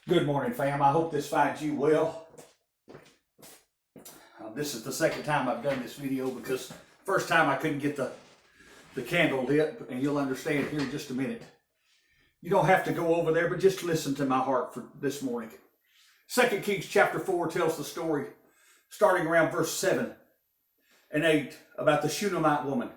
Good morning, fam. I hope this finds you well. This is the second time I've done this video because first time I couldn't get the candle lit, and you'll understand here in just a minute. You don't have to go over there, but just listen to my heart for this morning. 2 Kings chapter 4 tells the story, starting around verse 7 and 8, about the Shunammite woman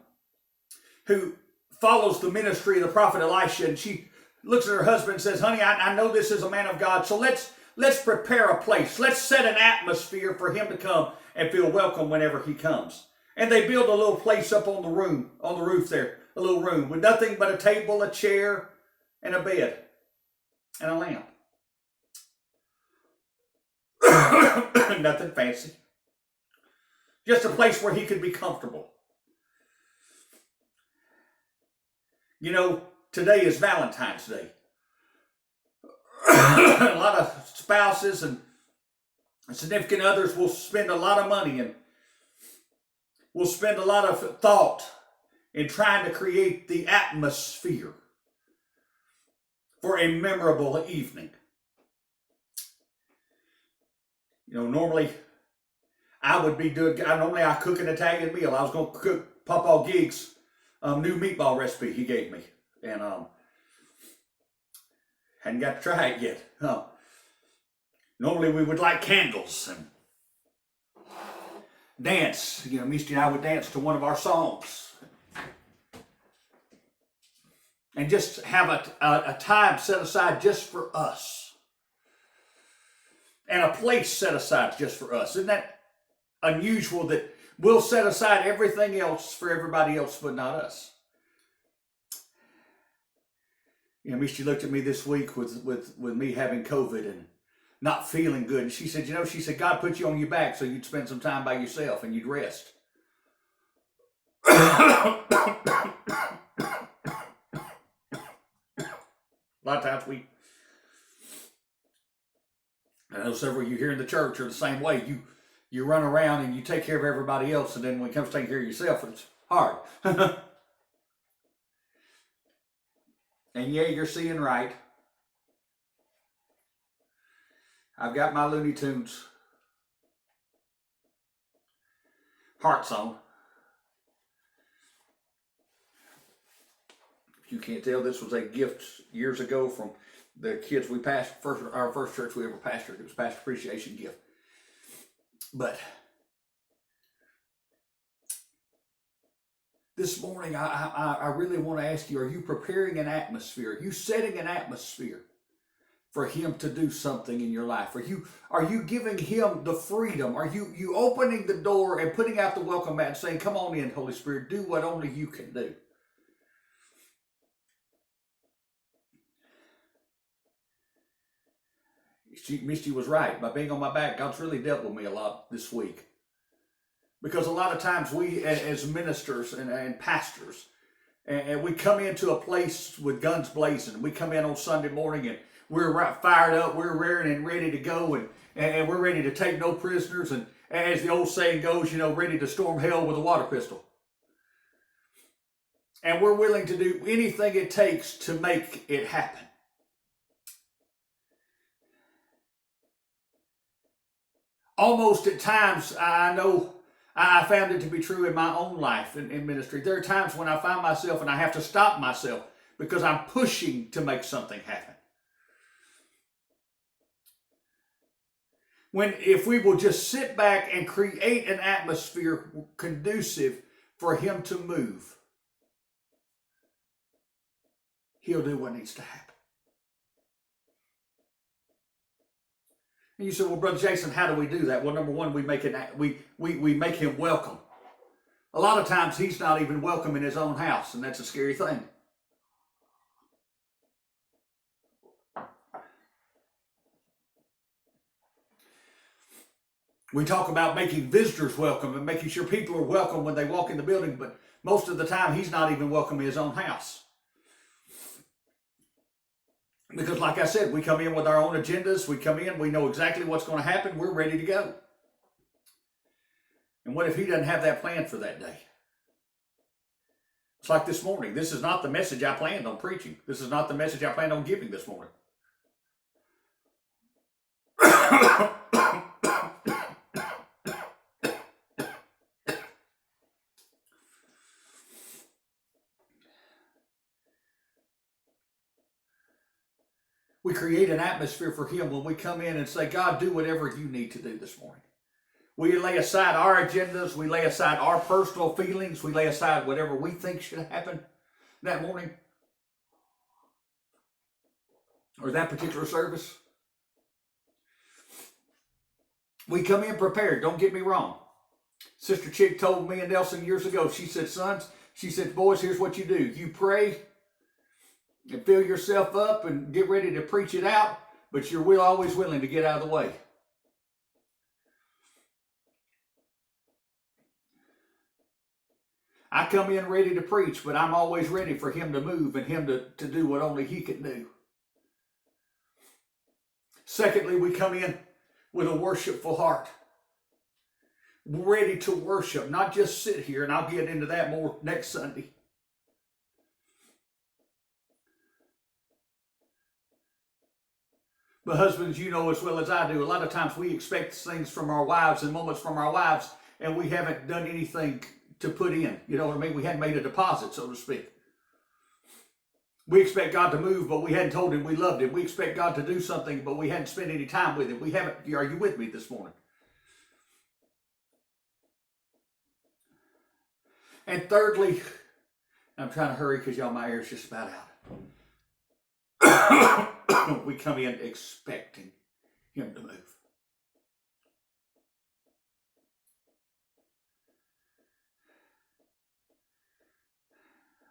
who follows the ministry of the prophet Elisha, and she looks at her husband and says, honey, I know this is a man of God, so let's prepare a place. Let's set an atmosphere for him to come and feel welcome whenever he comes. And they build a little place up on the roof there, a little room with nothing but a table, a chair, and a bed, and a lamp. Nothing fancy. Just a place where he could be comfortable. You know, today is Valentine's Day. A lot of spouses and significant others will spend a lot of money and will spend a lot of thought in trying to create the atmosphere for a memorable evening. You know, normally I cook an Italian meal. I was going to cook Papa Gig's new meatball recipe he gave me, and hadn't got to try it yet. Normally we would light candles and dance. You know, Misty and I would dance to one of our songs, and just have a time set aside just for us, and a place set aside just for us. Isn't that unusual that we'll set aside everything else for everybody else but not us? You know, Misty looked at me this week with me having COVID and not feeling good. And she said, God put you on your back so you'd spend some time by yourself and you'd rest. A lot of times I know several of you here in the church are the same way. You run around and you take care of everybody else, and then when it comes to taking care of yourself, it's hard. And yeah, you're seeing right. I've got my Looney Tunes hearts on. If you can't tell, this was a gift years ago from the kids we pastored, our first church we ever pastored. It was a pastor appreciation gift. But this morning, I really want to ask you, are you preparing an atmosphere? Are you setting an atmosphere for him to do something in your life? Are you giving him the freedom? Are you opening the door and putting out the welcome mat and saying, come on in, Holy Spirit, do what only you can do? Misty was right. By being on my back, God's really dealt with me a lot this week. Because a lot of times we, as ministers and pastors, and we come into a place with guns blazing. We come in on Sunday morning and we're fired up, we're raring and ready to go, and we're ready to take no prisoners, and as the old saying goes, ready to storm hell with a water pistol. And we're willing to do anything it takes to make it happen. Almost at times, I know I found it to be true in my own life in ministry. There are times when I find myself and I have to stop myself because I'm pushing to make something happen. If we will just sit back and create an atmosphere conducive for him to move, he'll do what needs to happen. And you say, well, Brother Jason, how do we do that? Well, number one, we make him welcome. A lot of times he's not even welcome in his own house, and that's a scary thing. We talk about making visitors welcome and making sure people are welcome when they walk in the building, but most of the time he's not even welcome in his own house. Because like I said, we come in with our own agendas. We come in, we know exactly what's going to happen. We're ready to go. And what if he doesn't have that plan for that day? It's like this morning. This is not the message I planned on preaching. This is not the message I planned on giving this morning. We create an atmosphere for Him when we come in and say, God, do whatever you need to do this morning. We lay aside our agendas. We lay aside our personal feelings. We lay aside whatever we think should happen that morning or that particular service. We come in prepared. Don't get me wrong. Sister Chick told me and Nelson years ago, she said, sons, she said, boys, here's what you do. You pray and fill yourself up and get ready to preach it out, but you're always willing to get out of the way. I come in ready to preach, but I'm always ready for Him to move and Him to do what only He can do. Secondly, we come in with a worshipful heart. Ready to worship, not just sit here, and I'll get into that more next Sunday. But husbands, you know as well as I do, a lot of times we expect things from our wives and moments from our wives, and we haven't done anything to put in. You know what I mean? We hadn't made a deposit, so to speak. We expect God to move, but we hadn't told Him we loved Him. We expect God to do something, but we hadn't spent any time with Him. We haven't. Are you with me this morning? And thirdly, I'm trying to hurry because y'all, my air's just about out. We come in expecting Him to move.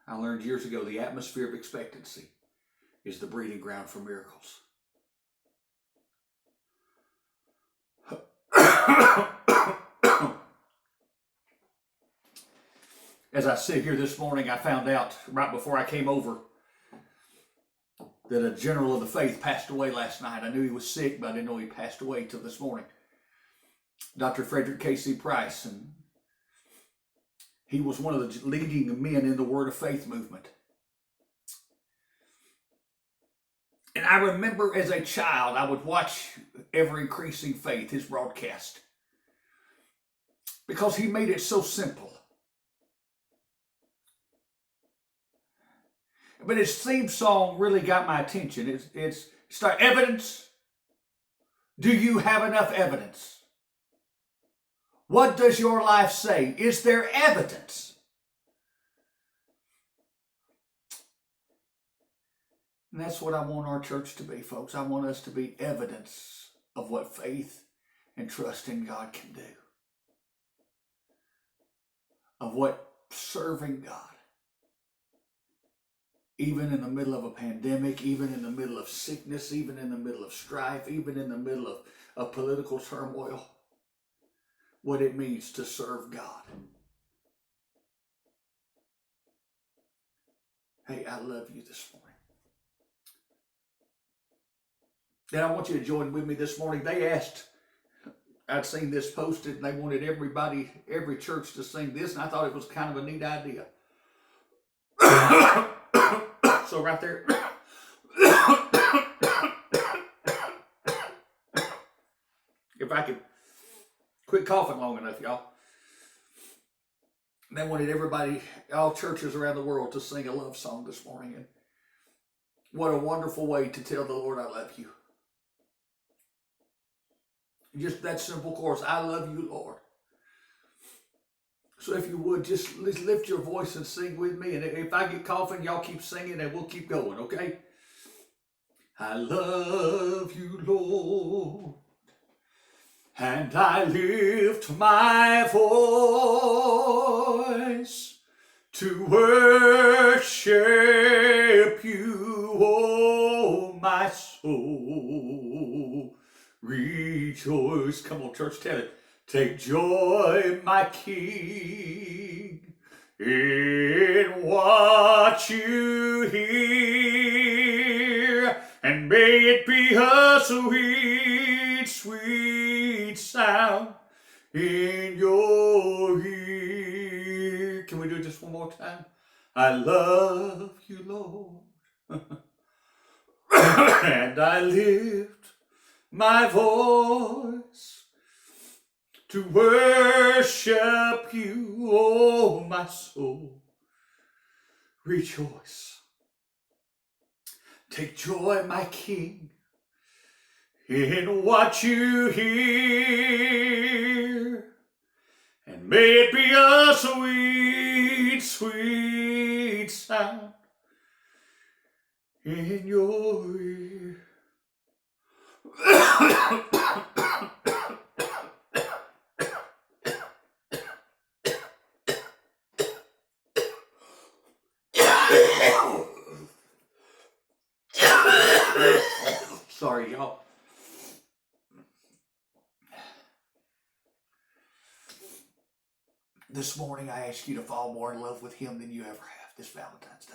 I learned years ago the atmosphere of expectancy is the breeding ground for miracles. As I sit here this morning, I found out right before I came over that a general of the faith passed away last night. I knew he was sick, but I didn't know he passed away until this morning. Dr. Frederick K.C. Price, and he was one of the leading men in the Word of Faith movement. And I remember as a child, I would watch Ever Increasing Faith, his broadcast, because he made it so simple. But his theme song really got my attention. It's evidence. Do you have enough evidence? What does your life say? Is there evidence? And that's what I want our church to be, folks. I want us to be evidence of what faith and trust in God can do. Of what serving God, even in the middle of a pandemic, even in the middle of sickness, even in the middle of strife, even in the middle of political turmoil, what it means to serve God. Hey, I love you this morning. And I want you to join with me this morning. They asked, I'd seen this posted, and they wanted everybody, every church to sing this, and I thought it was kind of a neat idea. So right there, if I could quit coughing long enough, y'all. They wanted everybody, all churches around the world, to sing a love song this morning. And what a wonderful way to tell the Lord I love you. Just that simple chorus, I love you, Lord. So if you would, just lift your voice and sing with me. And if I get coughing, y'all keep singing and we'll keep going, okay? I love you, Lord, and I lift my voice to worship you, oh my soul. Rejoice. Come on, church, tell it. Take joy, my King, in what you hear, and may it be a sweet, sweet sound in your ear. Can we do it just one more time? I love you, Lord, and I lift my voice to worship you, oh my soul. Rejoice. Take joy, my King, in what you hear, and may it be a sweet, sweet sound in your ear. Sorry, y'all. This morning I ask you to fall more in love with him than you ever have this Valentine's Day.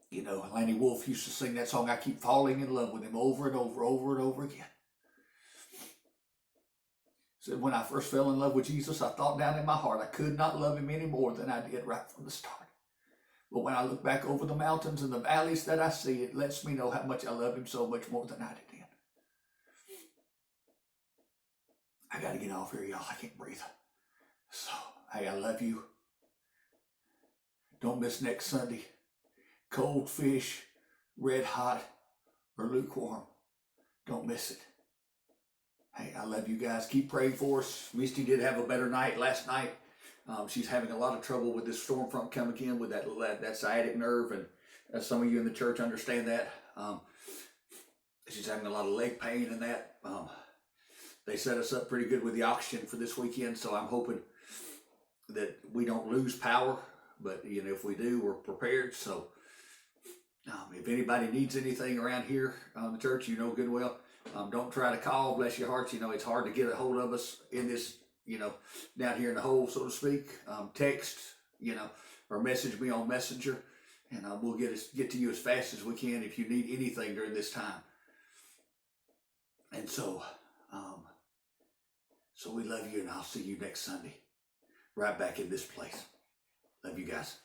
You know, Lanny Wolf used to sing that song, I keep falling in love with him over and over, over and over again. Said when I first fell in love with Jesus, I thought down in my heart I could not love him any more than I did right from the start. But when I look back over the mountains and the valleys that I see, it lets me know how much I love him so much more than I did then. I got to get off here, y'all. I can't breathe. So, hey, I love you. Don't miss next Sunday. Cold fish, red hot, or lukewarm. Don't miss it. Hey, I love you guys. Keep praying for us. Misty did have a better night last night. She's having a lot of trouble with this storm front coming in with that sciatic nerve, and some of you in the church understand that. She's having a lot of leg pain and that. They set us up pretty good with the oxygen for this weekend, so I'm hoping that we don't lose power. But you know, if we do, we're prepared. So if anybody needs anything around here the church, you know good well. Don't try to call, bless your hearts. You know, it's hard to get a hold of us in this, you know, down here in the hole, so to speak. Text, you know, or message me on Messenger, and we'll get to you as fast as we can if you need anything during this time. And so we love you, and I'll see you next Sunday, right back in this place. Love you guys.